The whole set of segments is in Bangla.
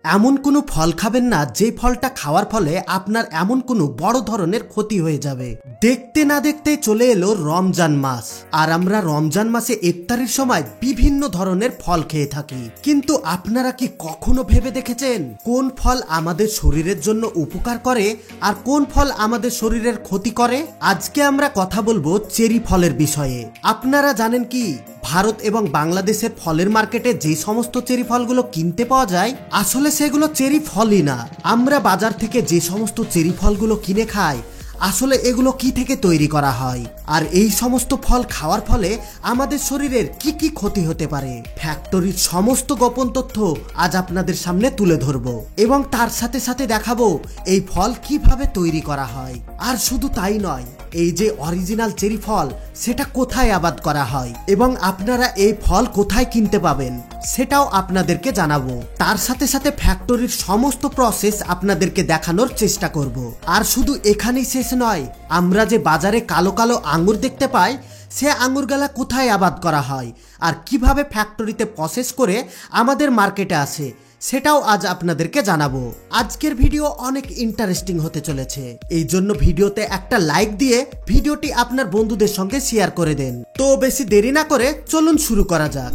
এমন কোনো ফল খাবেন না যে ফলটা খাওয়ার ফলে আপনার এমন কোনো বড় ধরনের ক্ষতি হয়ে যাবে। দেখতে না দেখতে চলে এলো রমজান মাস, আর আমরা রমজান মাসে ইফতারের সময় বিভিন্ন ধরনের ফল খেয়ে থাকি। কিন্তু আপনারা কি কখনো ভেবে দেখেছেন কোন ফল আমাদের শরীরের জন্য উপকার করে আর কোন ফল আমাদের শরীরের ক্ষতি করে? আজকে আমরা কথা বলবো চেরি ফলের বিষয়ে। আপনারা জানেন কি ভারত এবং বাংলাদেশের ফলের মার্কেটে যে সমস্ত চেরি ফলগুলো কিনতে পাওয়া যায় আসলে সেগুলো চেরি ফলই না। আমরা বাজার থেকে যে সমস্ত চেরি ফলগুলো কিনে খাই আসলে এগুলো কি থেকে তৈরি করা হয়, আর এই সমস্ত ফল খাওয়ার ফলে আমাদের শরীরের কি কি ক্ষতি হতে পারে ফ্যাক্টরির সমস্ত গোপন তথ্য আজ আপনাদের সামনে তুলে ধরবো এবং তার সাথে সাথে দেখাবো এই ফল কিভাবে তৈরি করা হয়। আর শুধু তাই নয়, এই যে অরিজিনাল চেরি ফল সেটা কোথায় আবাদ করা হয় এবং আপনারা এই ফল কোথায় কিনতে পাবেন সেটাও আপনাদেরকে জানাবো। তার সাথে সাথে ফ্যাক্টরির সমস্ত প্রসেস আপনাদেরকে দেখানোর চেষ্টা করব। আর শুধু এখানেই শেষ নয়, আমরা যে বাজারে কালো কালো আঙ্গুর দেখতে পাই সে আঙ্গুরগুলা কোথায় আবাদ করা হয় আর কিভাবে ফ্যাক্টরিতে প্রসেস করে আমাদের মার্কেটে আসে সেটাও আজ আপনাদেরকে জানাবো। আজকের ভিডিও অনেক ইন্টারেস্টিং হতে চলেছে, এই জন্য ভিডিওতে একটা লাইক দিয়ে ভিডিওটি আপনার বন্ধুদের সঙ্গে শেয়ার করে দেন। তো বেশি দেরি না করে চলুন শুরু করা যাক।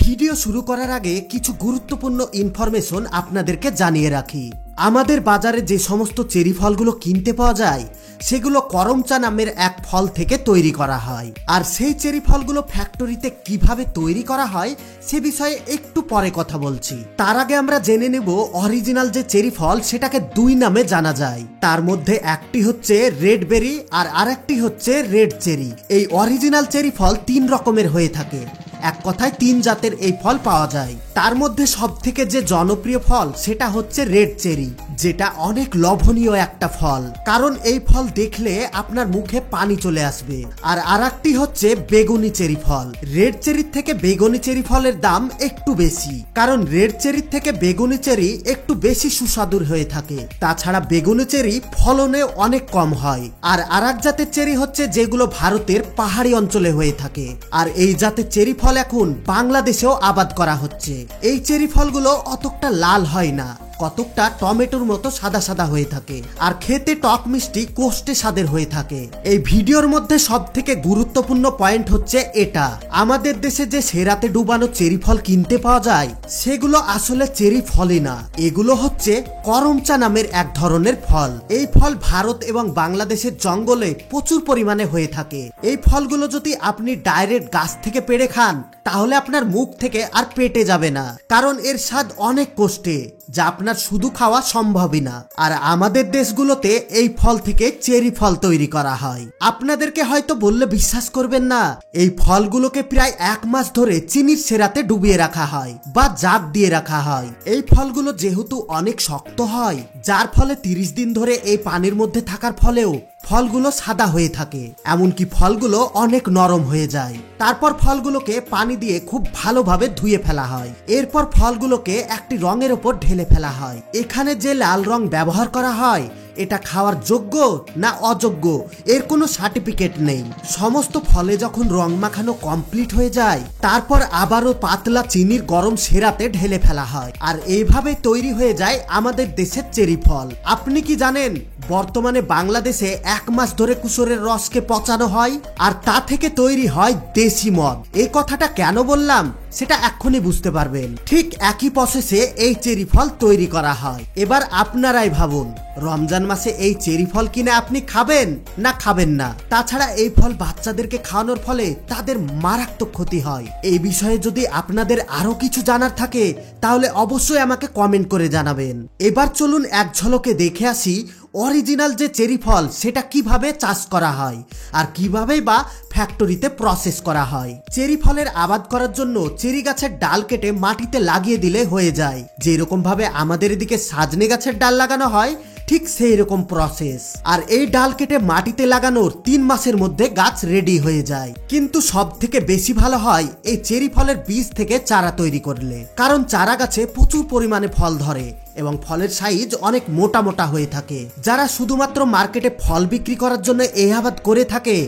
ভিডিও শুরু করার আগে কিছু গুরুত্বপূর্ণ ইনফরমেশন আপনাদেরকে জানিয়ে রাখি। আমাদের বাজারে যে সমস্ত চেরি ফলগুলো কিনতে পাওয়া যায় সেগুলো করমচা নামের এক ফল থেকে তৈরি করা হয়, আর সেই চেরি ফলগুলো ফ্যাক্টরিতে কিভাবে তৈরি করা হয় সে বিষয়ে একটু পরে কথা বলছি। তার আগে আমরা জেনে নেব অরিজিনাল যে চেরি ফল সেটাকে দুই নামে জানা যায়। তার মধ্যে একটি হচ্ছে রেড বেরি আর আরেকটি হচ্ছে রেড চেরি। এই অরিজিনাল চেরি ফল তিন রকমের হয়ে থাকে, এক কথায় তিন জাতের এই ফল পাওয়া যায়। তার মধ্যে সব থেকে যে জনপ্রিয় ফল সেটা হচ্ছে রেড চেরি, যেটা অনেক লোভনীয় একটা ফল, কারণ এই ফল দেখলে আপনার মুখে পানি চলে আসবে। আর আরেকটি হচ্ছে বেগুনি চেরি ফল। রেড চেরির থেকে বেগুনি চেরি ফলের দাম একটু বেশি, কারণ রেড চেরির থেকে বেগুনি চেরি একটু বেশি সুস্বাদুর হয়ে থাকে। তাছাড়া বেগুনি চেরি ফলনে অনেক কম হয়। আর আরেক জাতের চেরি হচ্ছে যেগুলো ভারতের পাহাড়ি অঞ্চলে হয়ে থাকে, আর এই জাতের চেরি ফল এখন বাংলাদেশেও আবাদ করা হচ্ছে। এই চেরি ফলগুলো অতটা লাল হয় না, কতকটা টমেটোর মতো সাদা সাদা হয়ে থাকে, আর খেতে টক মিষ্টি কোষ্ঠে স্বাদের হয়ে থাকে। এই ভিডিওর মধ্যে সব থেকে গুরুত্বপূর্ণ পয়েন্ট হচ্ছে এটা, আমাদের দেশে যে সেরাতে ডুবানো চেরি ফল কিনতে পাওয়া যায় সেগুলো আসলে চেরি ফলই না, এগুলো হচ্ছে করমচা নামের এক ধরনের ফল। এই ফল ভারত এবং বাংলাদেশের জঙ্গলে প্রচুর পরিমাণে হয়ে থাকে। এই ফলগুলো যদি আপনি ডাইরেক্ট গাছ থেকে পেড়ে খান তাহলে আপনার মুখ থেকে আর পেটে যাবে না, কারণ এর স্বাদ অনেক কোষ্ঠে, যা আপনার শুধু খাওয়া সম্ভবই না। আর আমাদের দেশগুলোতে এই ফল থেকে চেরি ফল তৈরি করা হয়। আপনাদেরকে হয়তো বললে বিশ্বাস করবেন না, এই ফলগুলোকে প্রায় এক মাস ধরে চিনির সেরাতে ডুবিয়ে রাখা হয় বা জাগ দিয়ে রাখা হয়। এই ফলগুলো যেহেতু অনেক শক্ত হয়, যার ফলে 30 দিন ধরে এই পানির মধ্যে থাকার ফলেও ফলগুলো সাদা হয়ে থাকে, এমনকি ফলগুলো অনেক নরম হয়ে যায়। তারপর ফলগুলোকে পানি দিয়ে খুব ভালোভাবে ধুয়ে ফেলা হয়। এরপর ফলগুলোকে একটি রঙের উপর ঢেলে ফেলা হয়। এখানে যে লাল রং ব্যবহার করা হয় এটা খাওয়ার যোগ্য না অযোগ্য এর কোনো সার্টিফিকেট নেই। সমস্ত ফলে যখন রং মাখানো কমপ্লিট হয়ে যায় তারপর আবারও পাতলা চিনির গরম সেরাতে ঢেলে ফেলা হয়, আর এইভাবে তৈরি হয়ে যায় আমাদের দেশের চেরি ফল। আপনি কি জানেন বর্তমানে বাংলাদেশে এক মাস ধরে কুসুরের রসকে পচানো হয় আর তা থেকে তৈরি হয় দেশি মদ। এই কথাটা কেন বললাম সেটা এক্ষুনি বুঝতে পারবেন। ঠিক একই প্রসেসে এই চেরি ফল তৈরি করা হয়। এবার আপনারাই ভাবুন, রমজান মাসে এই চেরি ফল কিনে আপনি খাবেন না খাবেন না? তাছাড়া এই ফল বাচ্চাদেরকে খাওয়ানোর ফলে তাদের মারাত্মক ক্ষতি হয়। এই বিষয়ে যদি আপনাদের আরো কিছু জানার থাকে তাহলে অবশ্যই আমাকে কমেন্ট করে জানাবেন। এবার চলুন এক ঝলকে দেখে আসি অরিজিনাল যে চেরি ফল সেটা কিভাবে চাষ করা হয় আর কিভাবেই বা ফ্যাক্টরিতে প্রসেস করা হয়। চেরি ফলের আবাদ করার জন্য চেরি গাছের ডাল কেটে মাটিতে লাগিয়ে দিলে হয়ে যায়। যেরকম ভাবে আমাদের এদিকে সাজনে গাছের ডাল লাগানো হয় ঠিক সেই রকম প্রসেস। আর এই ডাল কেটে মাটিতে লাগানোর 3 মাসের মধ্যে গাছ রেডি হয়ে যায়। কিন্তু সব থেকে বেশি ভালো হয় এই চেরি ফলের বীজ থেকে চারা তৈরি করলে, কারণ চারা গাছে প্রচুর পরিমাণে ফল ধরে এবং ফলের সাইজ অনেক মোটা মোটা হয়ে থাকে। যারা শুধুমাত্র মার্কেটে ফল বিক্রি করার জন্য এই আবাদ করে থাকে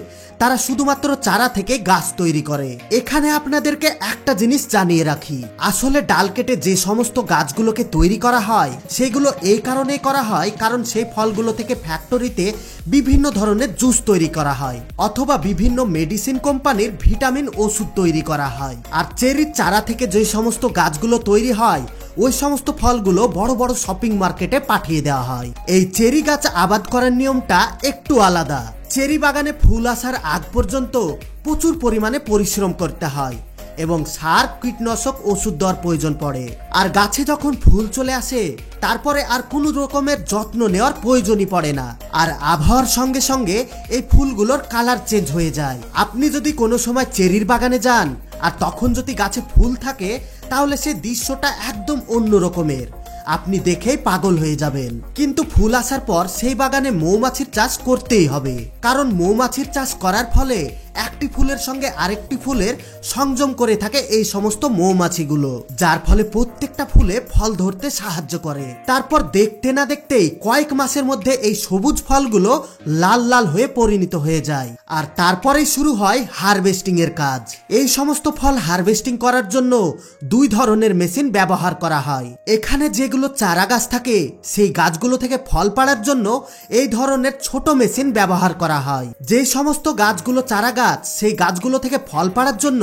তারা শুধুমাত্র চারা থেকে গাছ তৈরি করে। এখানে আপনাদেরকে একটা জিনিস জানিয়ে রাখি, আসলে ডাল কেটে যে সমস্ত গাছগুলোকে তৈরি করা হয় সেগুলো এই কারণে করা হয় কারণ সেই ফলগুলো থেকে ফ্যাক্টরিতে বিভিন্ন ধরনের জুস তৈরি করা হয় অথবা বিভিন্ন মেডিসিন কোম্পানির ভিটামিন ওষুধ তৈরি করা হয়। আর চেরির চারা থেকে যে সমস্ত গাছগুলো তৈরি হয় ওই সমস্ত ফলগুলো বড় বড় শপিং মার্কেটে পাঠিয়ে দেওয়া হয়। এই চেরি গাছ আবাদ করার নিয়মটা একটু আলাদা। চেরি বাগানে ফুল আসার আগ পর্যন্ত প্রচুর পরিমাণে পরিশ্রম করতে হয় এবং সার কীটনাশক ওষুধ দেওয়ার প্রয়োজন পড়ে। আর গাছে যখন ফুল চলে আসে তারপরে আর কোনো রকমের যত্ন নেওয়ার প্রয়োজনই পড়ে না। আর আবহাওয়ার সঙ্গে সঙ্গে এই ফুলগুলোর কালার চেঞ্জ হয়ে যায়। আপনি যদি কোনো সময় চেরির বাগানে যান আর তখন যদি গাছে ফুল থাকে তাহলে সেই দৃশ্যটা একদম অন্য রকমের, আপনি দেখেই পাগল হয়ে যাবেন। কিন্তু ফুল আসার পর সেই বাগানে মৌমাছির চাষ করতেই হবে, কারণ মৌমাছির চাষ করার ফলে একটি ফুলের সঙ্গে আরেকটি ফুলের সংযম করে থাকে এই সমস্ত মৌমাছিগুলো, যার ফলে প্রত্যেকটা ফুলে ফল ধরতে সাহায্য করে। তারপর দেখতে না দেখতেই কয়েক মাসের মধ্যে এই সবুজ ফলগুলো লাল লাল হয়ে পরিণত হয়ে যায়। আর তারপরেই শুরু হয় হারভেস্টিং এর কাজ। এই সমস্ত ফল হারভেস্টিং করার জন্য দুই ধরনের মেশিন ব্যবহার করা হয়। এখানে যেগুলো চারা গাছ থাকে সেই গাছগুলো থেকে ফল পাড়ার জন্য এই ধরনের ছোট মেশিন ব্যবহার করা হয়। যে সমস্ত গাছগুলো চারা গাছ সেই গাছগুলো থেকে ফল পাড়ার জন্য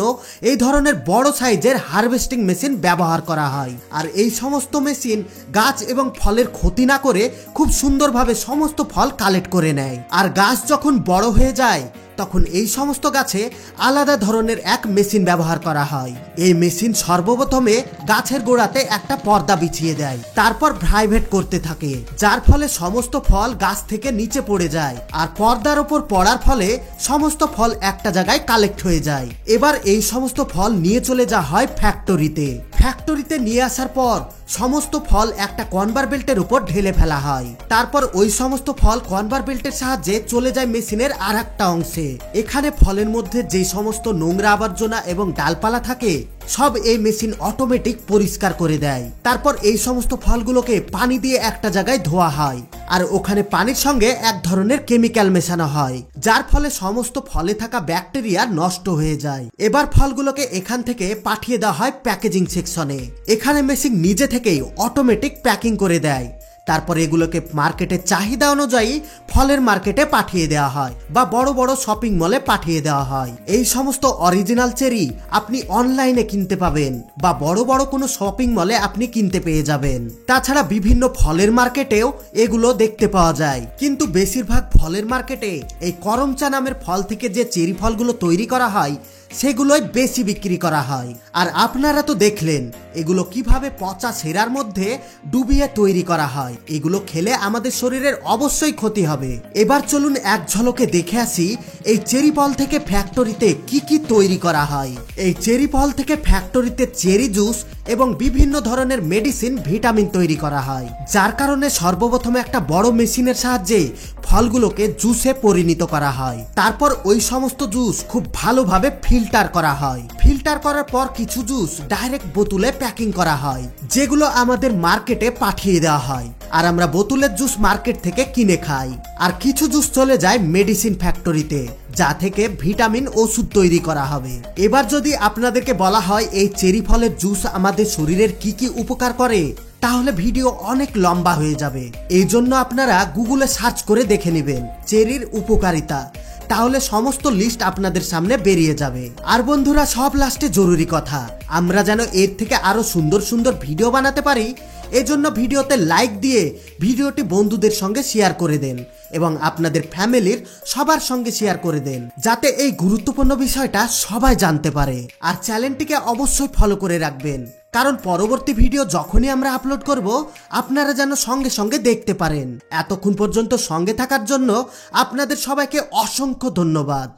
এই ধরনের বড় সাইজের হারভেস্টিং মেশিন ব্যবহার করা হয়। আর এই সমস্ত মেশিন গাছ এবং ফলের ক্ষতি না করে খুব সুন্দরভাবে সমস্ত ফল কালেক্ট করে নেয়। আর গাছ যখন বড় হয়ে যায় তখন এই সমস্ত গাছে আলাদা ধরনের এক মেশিন ব্যবহার করা হয়। এই মেশিন সর্বপ্রথমে গাছের গোড়াতে একটা পর্দা বিছিয়ে দেয়, তারপর ভাইব্রেট করতে থাকে, যার ফলে সমস্ত ফল গাছ থেকে নিচে পড়ে যায়। আর পর্দার ওপর পড়ার ফলে সমস্ত ফল একটা জায়গায় কালেক্ট হয়ে যায়। এবার এই সমস্ত ফল নিয়ে চলে যাওয়া হয় ফ্যাক্টরিতে। ফ্যাক্টরিতে নিয়ে আসার পর সমস্ত ফল একটা কনভার বেল্টের উপর ঢেলে ফেলা হয়। তারপর ওই সমস্ত ফল কনভার বেল্টের সাহায্যে চলে যায় মেশিনের আর একটা অংশে। এখানে ফলের মধ্যে যে সমস্ত নোংরা আবর্জনা এবং ডালপালা থাকে সব এই মেশিন অটোমেটিক পরিষ্কার করে দেয়। তারপর এই সমস্ত ফলগুলোকে পানি দিয়ে একটা জায়গায় ধোয়া হয়, আর ওখানে পানির সঙ্গে এক ধরনের কেমিক্যাল মেশানো হয়, যার ফলে সমস্ত ফলে থাকা ব্যাকটেরিয়া নষ্ট হয়ে যায়। এবার ফলগুলোকে এখান থেকে পাঠিয়ে দেওয়া হয় প্যাকেজিং সেকশনে। এখানে মেশিন নিজে থেকেই অটোমেটিক প্যাকিং করে দেয়। তারপর এগুলোকে মার্কেটের চাহিদা অনুযায়ী ফলের মার্কেটে পাঠিয়ে দেওয়া হয় বা বড় বড় শপিং মলে পাঠিয়ে দেওয়া হয়। এই সমস্ত অরিজিনাল চেরি আপনি অনলাইনে কিনতে পাবেন বা বড় বড় কোনো শপিং মলে আপনি কিনতে পেয়ে যাবেন। তাছাড়া বিভিন্ন ফলের মার্কেটেও এগুলো দেখতে পাওয়া যায়, কিন্তু বেশিরভাগ ফলের মার্কেটে এই করমচা নামের ফল থেকে যে চেরি ফলগুলো তৈরি করা হয় সেগুলোই বেশি বিক্রি করা হয়। আর আপনারা তো দেখলেন এগুলো কিভাবে পচা সেরার মধ্যে ডুবিয়ে তৈরি করা হয়। এগুলো খেলে আমাদের শরীরের অবশ্যই ক্ষতি হবে। এবার চলুন এক ঝলকে দেখে আসি এই চেরি ফল থেকে ফ্যাক্টরিতে কি কি তৈরি করা হয়। এই চেরি ফল থেকে ফ্যাক্টরিতে চেরি জুস এবং বিভিন্ন ধরনের মেডিসিন ভিটামিন তৈরি করা হয়, যার কারণে সর্বপ্রথমে একটা বড় মেশিনের সাহায্যে ফলগুলোকে জুসে পরিণত করা হয়। তারপর ওই সমস্ত জুস খুব ভালোভাবে ফিল্টার করা হয়। ফিল্টার করার পর কিছু জুস ডাইরেক্ট বোতলে প্যাকিং করা হয়, যেগুলো আমাদের মার্কেটে পাঠিয়ে দেওয়া হয়। আর আমরা বোতলের জুস মার্কেট থেকে কিনে খাই। আর কিছু জুস চলে যায় মেডিসিন ফ্যাক্টরিতে, যা থেকে ভিটামিন ওষুধ তৈরি করা হবে। এবার যদি আপনাদেরকে বলা হয় এই চেরি ফলের জুস আমাদের শরীরের কি কি উপকার করে, তাহলে ভিডিও অনেক লম্বা হয়ে যাবে। এই জন্য আপনারা গুগলে সার্চ করে দেখে নেবেন চেরির উপকারিতা, তাহলে সমস্ত লিস্ট আপনাদের সামনে বেরিয়ে যাবে। আর বন্ধুরা, সব লাস্টে জরুরি কথা, আমরা যেন এর থেকে আরো সুন্দর সুন্দর ভিডিও বানাতে পারি, এজন্য ভিডিওতে লাইক দিয়ে ভিডিওটি বন্ধুদের সঙ্গে শেয়ার করে দেন এবং আপনাদের ফ্যামিলির সবার সঙ্গে শেয়ার করে দেন, যাতে এই গুরুত্বপূর্ণ বিষয়টা সবাই জানতে পারে। আর চ্যানেলটিকে অবশ্যই ফলো করে রাখবেন, কারণ পরবর্তী ভিডিও যখনই আমরা আপলোড করব আপনারা যেন সঙ্গে সঙ্গে দেখতে পারেন। এতক্ষণ পর্যন্ত সঙ্গে থাকার জন্য আপনাদের সবাইকে অসংখ্য ধন্যবাদ।